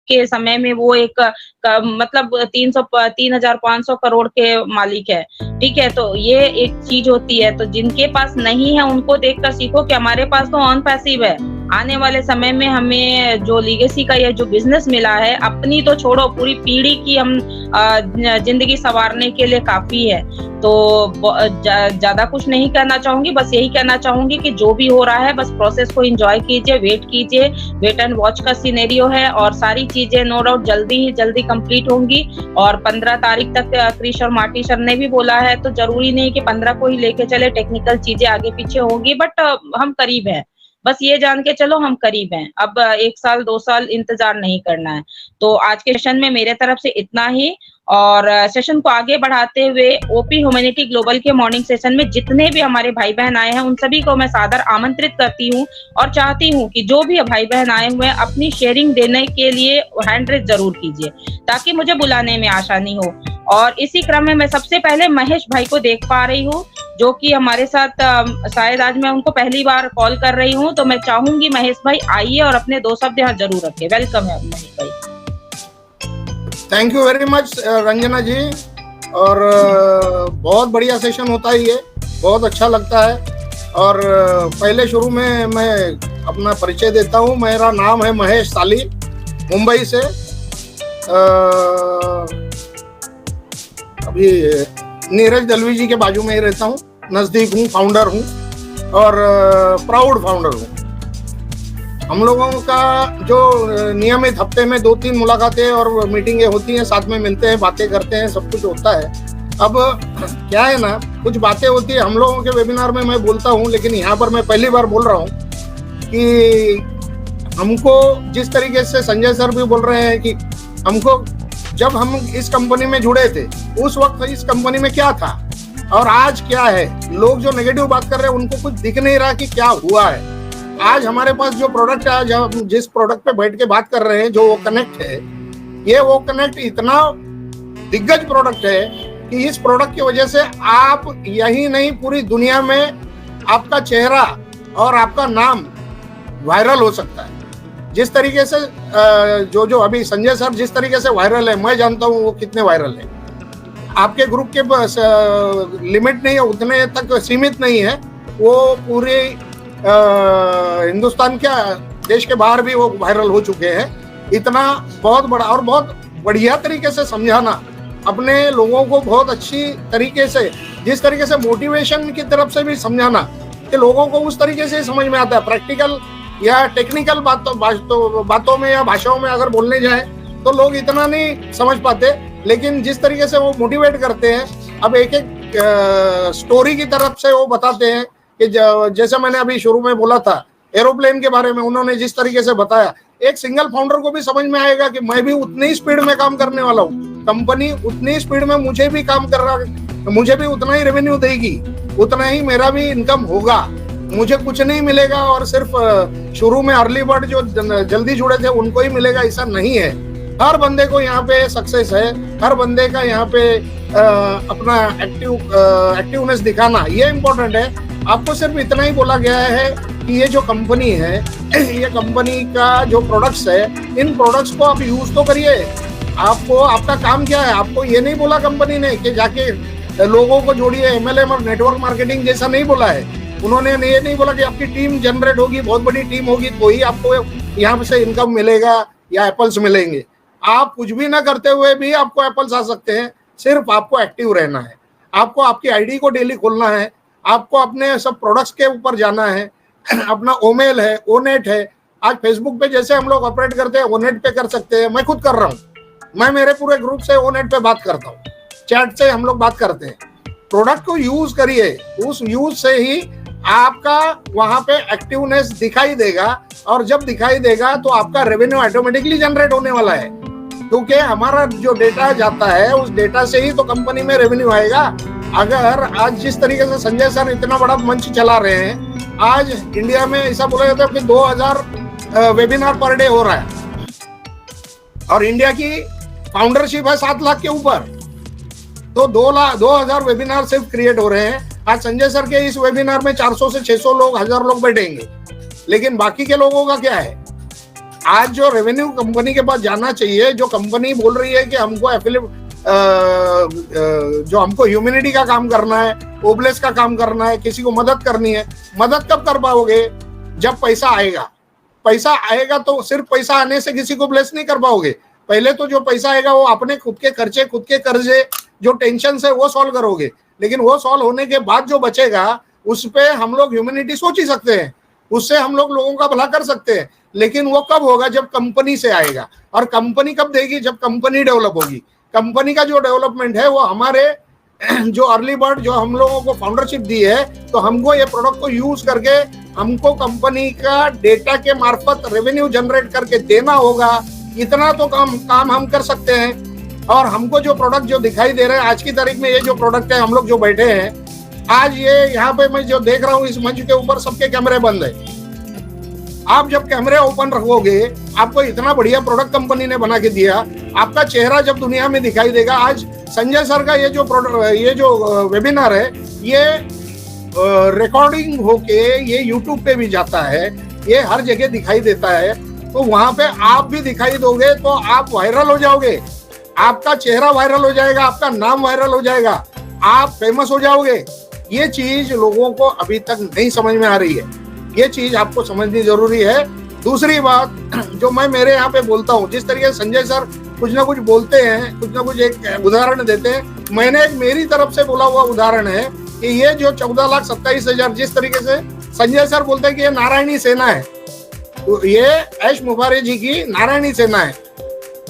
के समय में वो एक मतलब 3,500 करोड़ के मालिक है, ठीक है? तो ये एक चीज होती है, तो जिनके पास नहीं है उनको देखकर सीखो कि हमारे पास तो ऑन पैसिव है। आने वाले समय में हमें जो लीगेसी का ये जो बिजनेस मिला है, अपनी तो छोड़ो पूरी पीढ़ी की हम जिंदगी संवारने के लिए काफी है। तो ज्यादा कुछ नहीं कहना चाहूंगी, बस यही कहना चाहूंगी कि जो भी हो रहा है बस प्रोसेस को एंजॉय कीजिए, वेट कीजिए, वेट एंड वॉच का सिनेरियो है और सारी चीजें नो डाउट जल्दी ही जल्दी कंप्लीट होंगी। और 15 तारीख तक क्रिश और मार्टी सर ने भी बोला है, तो जरूरी नहीं कि 15 को ही लेके चले, टेक्निकल चीजें आगे पीछे होंगी, बट हम करीब हैं। बस ये जान के चलो हम करीब हैं, अब 1 साल 2 साल इंतजार नहीं करना है। तो आज के सेशन में मेरे तरफ से इतना ही, और सेशन को आगे बढ़ाते हुए ओपी ह्यूमैनिटी ग्लोबल के मॉर्निंग सेशन में जितने भी हमारे भाई बहन आए हैं उन सभी को मैं सादर आमंत्रित करती हूँ और चाहती हूँ कि जो भी भाई बहन आए हुए हैं अपनी शेयरिंग देने के लिए हैंड रेज जरूर कीजिए ताकि मुझे बुलाने में आसानी हो। और इसी क्रम में मैं सबसे पहले महेश भाई को देख पा रही हूँ जो कि हमारे साथ शायद आज मैं उनको पहली बार कॉल कर रही हूँ, तो मैं चाहूंगी महेश भाई आइए और अपने 2 शब्द यहाँ जरूर रखें। वेलकम है महेश भाई। Thank you very much Ranjana ji, और बहुत बढ़िया सेशन होता है ये, बहुत अच्छा लगता है। और पहले शुरू में मैं अपना परिचय देता हूँ। मेरा नाम है महेश साली, मुंबई से। अभी नीरज दलवी जी के बाजू में ही रहता हूँ, नजदीक हूँ, फाउंडर हूँ और प्राउड फाउंडर हूँ। हम लोगों का जो नियमित हफ्ते में 2-3 मुलाकातें और मीटिंगें होती हैं, साथ में मिलते हैं, बातें करते हैं, सब कुछ होता है। अब क्या है ना, कुछ बातें होती है हम लोगों के वेबिनार में मैं बोलता हूँ, लेकिन यहाँ पर मैं पहली बार बोल रहा हूँ कि हमको जिस तरीके से संजय सर भी बोल रहे हैं कि हमको जब हम इस कंपनी में जुड़े थे उस वक्त इस कंपनी में क्या था और आज क्या है। लोग जो नेगेटिव बात कर रहे हैं उनको कुछ दिख नहीं रहा कि क्या हुआ है। आज हमारे पास जो प्रोडक्ट है, आज हम जिस प्रोडक्ट पे बैठ के बात कर रहे हैं, जो वो कनेक्ट है, ये वो कनेक्ट इतना दिग्गज प्रोडक्ट है कि इस प्रोडक्ट की वजह से आप यही नहीं पूरी दुनिया में आपका चेहरा और आपका नाम वायरल हो सकता है। जिस तरीके से जो अभी संजय सर जिस तरीके से वायरल है, मैं जानता हूँ वो कितने वायरल है। आपके ग्रुप के लिमिट नहीं है, उतने तक सीमित नहीं है, वो पूरे हिंदुस्तान क्या देश के बाहर भी वो वायरल हो चुके हैं। इतना बहुत बड़ा और बहुत बढ़िया तरीके से समझाना, अपने लोगों को बहुत अच्छी तरीके से, जिस तरीके से मोटिवेशन की तरफ से भी समझाना कि लोगों को उस तरीके से समझ में आता है। प्रैक्टिकल या टेक्निकल बातों में या भाषाओं में अगर बोलने जाए तो लोग इतना नहीं समझ पाते, लेकिन जिस तरीके से वो मोटिवेट करते हैं, अब एक एक स्टोरी की तरफ से वो बताते हैं कि जैसे मैंने अभी शुरू में बोला था एरोप्लेन के बारे में, उन्होंने जिस तरीके से बताया, एक सिंगल फाउंडर को भी समझ में आएगा कि मैं भी उतनी स्पीड में काम करने वाला हूँ, कंपनी उतनी स्पीड में मुझे भी काम कर रहा है, मुझे भी उतना ही रेवेन्यू देगी, उतना ही मेरा भी इनकम होगा, मुझे कुछ नहीं मिलेगा और सिर्फ शुरू में अर्ली बर्ड जो जल्दी जुड़े थे उनको ही मिलेगा, ऐसा नहीं है। हर बंदे को यहाँ पे सक्सेस है, हर बंदे का यहाँ पे अपना एक्टिवनेस दिखाना, ये इम्पोर्टेंट है। आपको सिर्फ इतना ही बोला गया है कि ये जो कंपनी है, ये कंपनी का जो प्रोडक्ट्स है, इन प्रोडक्ट्स को आप यूज तो करिए। आपको आपका काम क्या है, आपको ये नहीं बोला कंपनी ने कि जाके लोगों को जोड़िए, MLM और नेटवर्क मार्केटिंग जैसा नहीं बोला है। उन्होंने ये नहीं बोला कि आपकी टीम जनरेट होगी, बहुत बड़ी टीम होगी तो ही आपको यहाँ से इनकम मिलेगा या एप्पल्स मिलेंगे। आप कुछ भी ना करते हुए भी आपको एप्पल्स आ सकते हैं, सिर्फ आपको एक्टिव रहना है। आपको आपकी आईडी को डेली खोलना है, आपको अपने सब प्रोडक्ट्स के ऊपर जाना है। अपना ओमेल है, ओनेट है, आज फेसबुक पे जैसे हम लोग ऑपरेट करते हैं ओनेट पे कर सकते हैं। मैं खुद कर रहा हूँ, मैं मेरे पूरे ग्रुप से ओनेट पे बात करता हूँ, चैट से हम लोग बात करते हैं। प्रोडक्ट को यूज करिए, उस यूज से ही आपका वहां पे एक्टिवनेस दिखाई देगा, और जब दिखाई देगा तो आपका रेवेन्यू ऑटोमेटिकली जनरेट होने वाला है, क्योंकि हमारा जो डेटा जाता है उस डेटा से ही तो कंपनी में रेवेन्यू आएगा। अगर आज जिस तरीके से संजय सर इतना बड़ा मंच चला रहे हैं, आज इंडिया में ऐसा बोला जाता है कि 2000 वेबिनार पर डे हो रहा है और इंडिया की फाउंडरशिप है 7 लाख के ऊपर, तो 2000 वेबिनार सिर्फ क्रिएट हो रहे हैं। आज संजय सर के इस वेबिनार में 400 से 600 लोग, 1000 लोग बैठेंगे, लेकिन बाकी के लोगों का क्या है? आज जो रेवेन्यू कंपनी के पास जाना चाहिए, जो कंपनी बोल रही है कि हमको जो हमको ह्यूमैनिटी का काम करना है, ओबलेस का काम करना है, किसी को मदद करनी है, मदद कब कर पाओगे? जब पैसा आएगा। पैसा आएगा तो सिर्फ पैसा आने से किसी को ब्लेस नहीं कर पाओगे। पहले तो जो पैसा आएगा वो अपने खुद के खर्चे, खुद के कर्जे, जो टेंशन है वो सॉल्व करोगे। लेकिन वो सॉल्व होने के बाद जो बचेगा उस पे हम लोग ह्यूमैनिटी सोच ही सकते हैं, उससे हम लोग लोगों का भला कर सकते हैं। लेकिन वो कब होगा? जब कंपनी से आएगा। और कंपनी कब देगी? जब कंपनी डेवलप होगी। कंपनी का जो डेवलपमेंट है वो हमारे जो अर्ली बर्ड जो हम लोगों को फाउंडरशिप दी है, तो हमको ये प्रोडक्ट को यूज करके हमको कंपनी का डेटा के मार्फत रेवेन्यू जनरेट करके देना होगा। इतना तो काम हम कर सकते हैं। और हमको जो प्रोडक्ट जो दिखाई दे रहे हैं आज की तारीख में, ये जो प्रोडक्ट है, हम लोग जो बैठे हैं आज, ये यहाँ पे मैं जो देख रहा हूँ इस मंच के ऊपर सबके कैमरे बंद है। आप जब कैमरे ओपन रखोगे, आपको इतना बढ़िया प्रोडक्ट कंपनी ने बना के दिया, आपका चेहरा जब दुनिया में दिखाई देगा। आज संजय सर का ये जो वेबिनार है, ये रिकॉर्डिंग होके ये यूट्यूब पे भी जाता है, ये हर जगह दिखाई देता है। तो वहां पे आप भी दिखाई दोगे तो आप वायरल हो जाओगे, आपका चेहरा वायरल हो जाएगा, आपका नाम वायरल हो जाएगा, आप फेमस हो जाओगे। ये चीज लोगों को अभी तक नहीं समझ में आ रही है, ये चीज आपको समझनी जरूरी है। दूसरी बात जो मैं मेरे यहाँ पे बोलता हूँ, जिस तरीके से संजय सर कुछ ना कुछ बोलते हैं, कुछ ना कुछ एक उदाहरण देते हैं, मैंने एक मेरी तरफ से बोला हुआ उदाहरण है कि ये जो 14,27,000, जिस तरीके से संजय सर बोलते हैं कि ये नारायणी सेना है, तो ये ऐश मुफारे जी की नारायणी सेना है।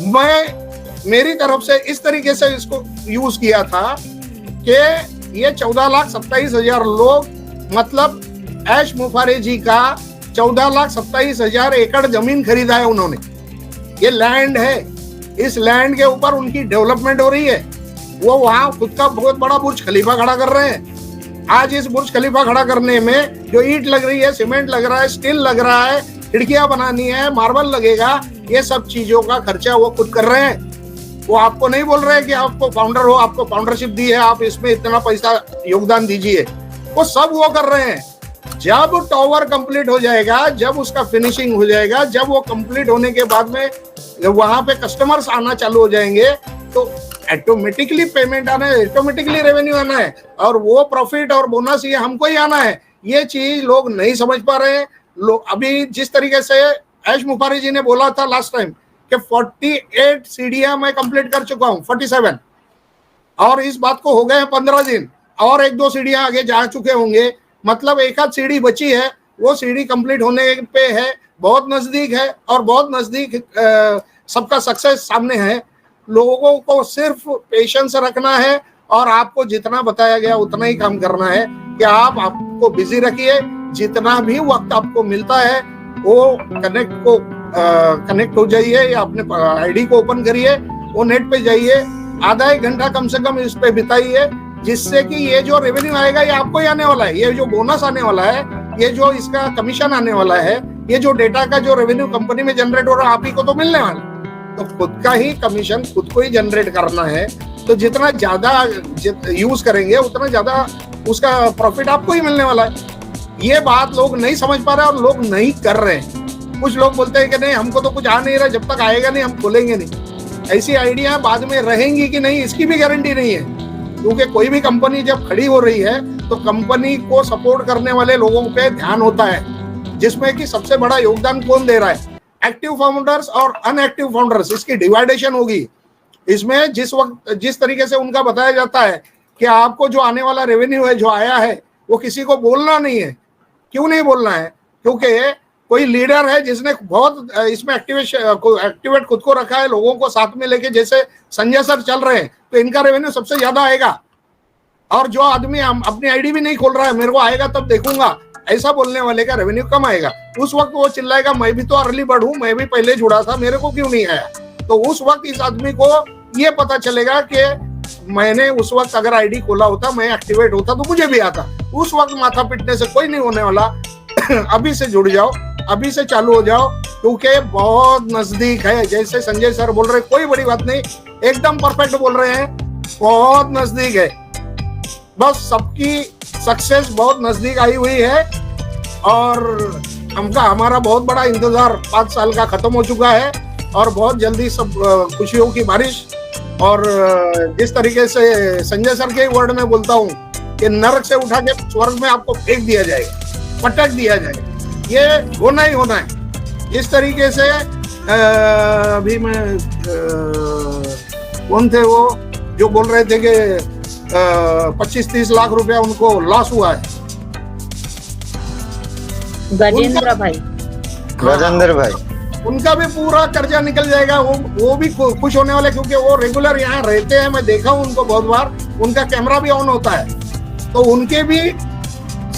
मैं मेरी तरफ से इस तरीके से इसको यूज किया था कि ये 14,27,000 लोग, मतलब ऐश मुफारे जी का 14,27,000 एकड़ जमीन खरीदा है उन्होंने। ये लैंड है, इस लैंड के ऊपर उनकी डेवलपमेंट हो रही है। वो वहां खुद का बहुत बड़ा बुर्ज खलीफा खड़ा कर रहे हैं। आज इस बुर्ज खलीफा खड़ा करने में जो ईंट लग रही है, सीमेंट लग रहा है, स्टील लग रहा है, खिड़कियां बनानी है, मार्बल लगेगा, ये सब चीजों का खर्चा वो खुद कर रहे हैं। वो आपको नहीं बोल रहे कि आपको फाउंडर हो, आपको फाउंडरशिप दी है, आप इसमें इतना पैसा योगदान दीजिए। वो सब वो कर रहे हैं। जब टावर कंप्लीट हो जाएगा, जब उसका फिनिशिंग हो जाएगा, जब वो कंप्लीट होने के बाद में वहां पे कस्टमर्स आना चालू हो जाएंगे, तो ऑटोमेटिकली पेमेंट आना है, ऑटोमेटिकली रेवेन्यू आना है, और वो प्रॉफिट और बोनस ये हमको ही आना है। ये चीज लोग नहीं समझ पा रहे हैं। लोग अभी जिस तरीके से ऐश मुफारी जी ने बोला था लास्ट टाइम कि 48 सीढ़ियां मैं कंप्लीट कर चुका हूं, 47, और इस बात को हो गए 15 दिन, और 1-2 सीढ़ियां आगे जा चुके होंगे। मतलब एक आध सीढ़ी बची है, वो सीढ़ी कंप्लीट होने पे है, बहुत नजदीक है, और बहुत नजदीक सबका सक्सेस सामने है। लोगों को सिर्फ पेशेंस रखना है, और आपको जितना बताया गया उतना ही काम करना है कि आप आपको बिजी रखिए। जितना भी वक्त आपको मिलता है वो कनेक्ट हो जाइए, या अपने आईडी को ओपन करिए, वो नेट पे जाइए, आधा 1 घंटा कम से कम इस पे बिताइए, जिससे कि ये जो रेवेन्यू आएगा ये आपको ही आने वाला है, ये जो बोनस आने वाला है, ये जो इसका कमीशन आने वाला है, ये जो डेटा का जो रेवेन्यू कंपनी में जनरेट हो रहा है, आप ही को तो मिलने वाला। तो खुद का ही कमीशन खुद को ही जनरेट करना है। तो जितना ज्यादा यूज करेंगे उतना ज्यादा उसका प्रॉफिट आपको ही मिलने वाला है। ये बात लोग नहीं समझ पा रहे और लोग नहीं कर रहे हैं। कुछ लोग बोलते हैं कि नहीं, हमको तो कुछ आ नहीं रहा, जब तक आएगा नहीं हम खोलेंगे नहीं। ऐसी आइडिया बाद में रहेंगी कि नहीं, इसकी भी गारंटी नहीं है। क्योंकि कोई भी कंपनी जब खड़ी हो रही है तो कंपनी को सपोर्ट करने वाले लोगों पे ध्यान होता है, जिसमें कि सबसे बड़ा योगदान कौन दे रहा है, एक्टिव फाउंडर्स और अनएक्टिव फाउंडर्स। इसकी डिवाइडेशन होगी। इसमें जिस तरीके से उनका बताया जाता है कि आपको जो आने वाला रेवेन्यू है, जो आया है, वो किसी को बोलना नहीं है। क्यों नहीं बोलना है? क्योंकि कोई लीडर है जिसने बहुत इसमें एक्टिवेट खुद को रखा है, लोगों को साथ में लेके, जैसे संजय सर चल रहे हैं, तो इनका रेवेन्यू सबसे ज्यादा आएगा। और जो आदमी अपनी आईडी भी नहीं खोल रहा है, मेरे को आएगा तब देखूंगा, ऐसा बोलने वाले का रेवेन्यू कम आएगा। उस वक्त वो चिल्लाएगा मैं भी तो अर्ली बर्ड हूं, मैं भी पहले जुड़ा था, मेरे को क्यों नहीं आया। तो उस वक्त इस आदमी को ये पता चलेगा कि मैंने उस वक्त अगर आईडी खोला होता, मैं एक्टिवेट होता तो मुझे भी आता। उस वक्त माथा पीटने से कोई नहीं होने वाला। अभी से जुड़ जाओ, अभी से चालू हो जाओ, क्योंकि बहुत नजदीक है। जैसे संजय सर बोल रहे, कोई बड़ी बात नहीं, एकदम परफेक्ट बोल रहे हैं, बहुत नजदीक है। बस सबकी सक्सेस बहुत नजदीक आई हुई है। और हमारा बहुत बड़ा इंतजार 5 साल का खत्म हो चुका है और बहुत जल्दी सब खुशियों की बारिश। और जिस तरीके से संजय सर के वर्ड में बोलता हूँ कि नरक से उठा के स्वर्ग में आपको फेंक दिया जाएगा, पटक दिया जाएगा, ये होना ही होना है। इस तरीके से अभी मैं कौन थे वो जो बोल रहे थे कि 25-30 लाख रुपया उनको लॉस हुआ है, गजेंद्र भाई उनका भी पूरा कर्जा निकल जाएगा। वो भी खुश होने वाले, क्योंकि वो रेगुलर यहाँ रहते हैं, मैं देखा हूँ उनको बहुत बार, उनका कैमरा भी ऑन होता है, तो उनके भी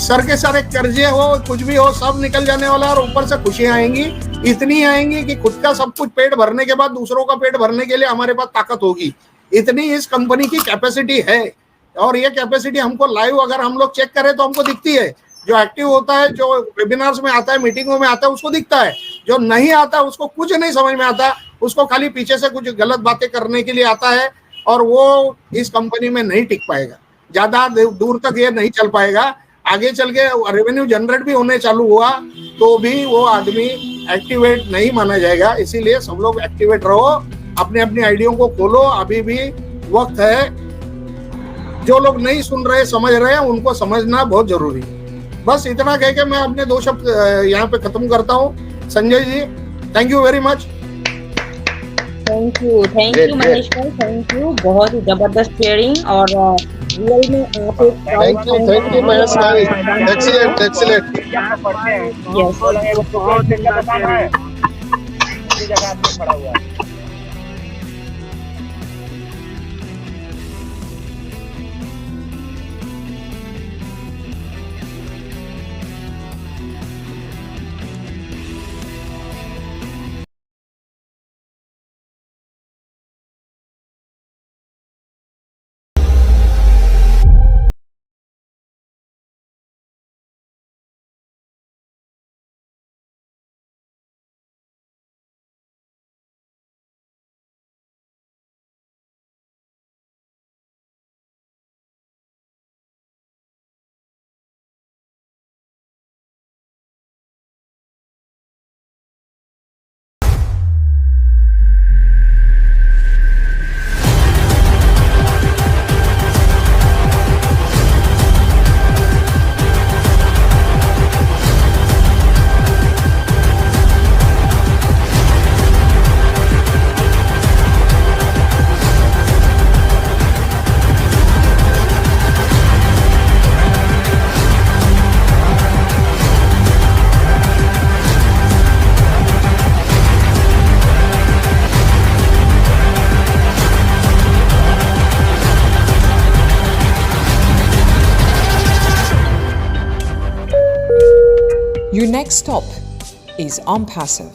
सर के सारे कर्जे हो कुछ भी हो सब निकल जाने वाला है। और ऊपर से खुशियां आएंगी, इतनी आएंगी कि खुद का सब कुछ पेट भरने के बाद दूसरों का पेट भरने के लिए हमारे पास ताकत होगी। इतनी इस कंपनी की कैपेसिटी है और ये कैपेसिटी हमको लाइव अगर हम लोग चेक करें तो हमको दिखती है। जो एक्टिव होता है, जो वेबिनार्स में आता है, मीटिंगों में आता है, उसको दिखता है। जो नहीं आता उसको कुछ नहीं समझ में आता, उसको खाली पीछे से कुछ गलत बातें करने के लिए आता है और वो इस कंपनी में नहीं टिक पाएगा, ज्यादा दूर तक ये नहीं चल पाएगा। आगे चल के रेवेन्यू जनरेट भी होने चालू हुआ तो भी वो आदमी एक्टिवेट नहीं माना जाएगा। इसीलिए सब लोग एक्टिवेट रहो, अपने अपनी आइडिया को खोलो, अभी भी वक्त है। जो लोग नहीं सुन रहे समझ रहे हैं उनको समझना बहुत जरूरी है। बस इतना कह के मैं अपने 2 शब्द यहाँ पे खत्म करता हूँ। Sanjay ji, thank you very much. Thank you Mahesh भाई, थैंक यू, बहुत ही जबरदस्त शेयरिंग। और रियल में आप थैंक यू महेश भाई, excellent yes. Your next stop is OnPassive.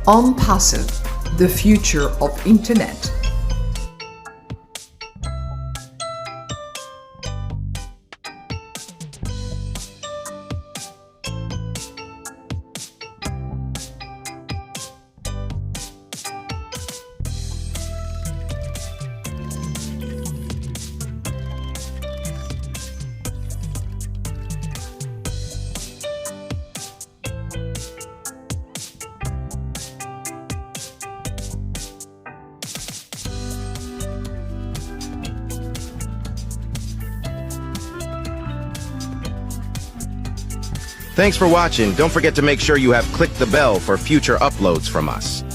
OnPassive, the future of internet. Thanks for watching. Don't forget to make sure you have clicked the bell for future uploads from us.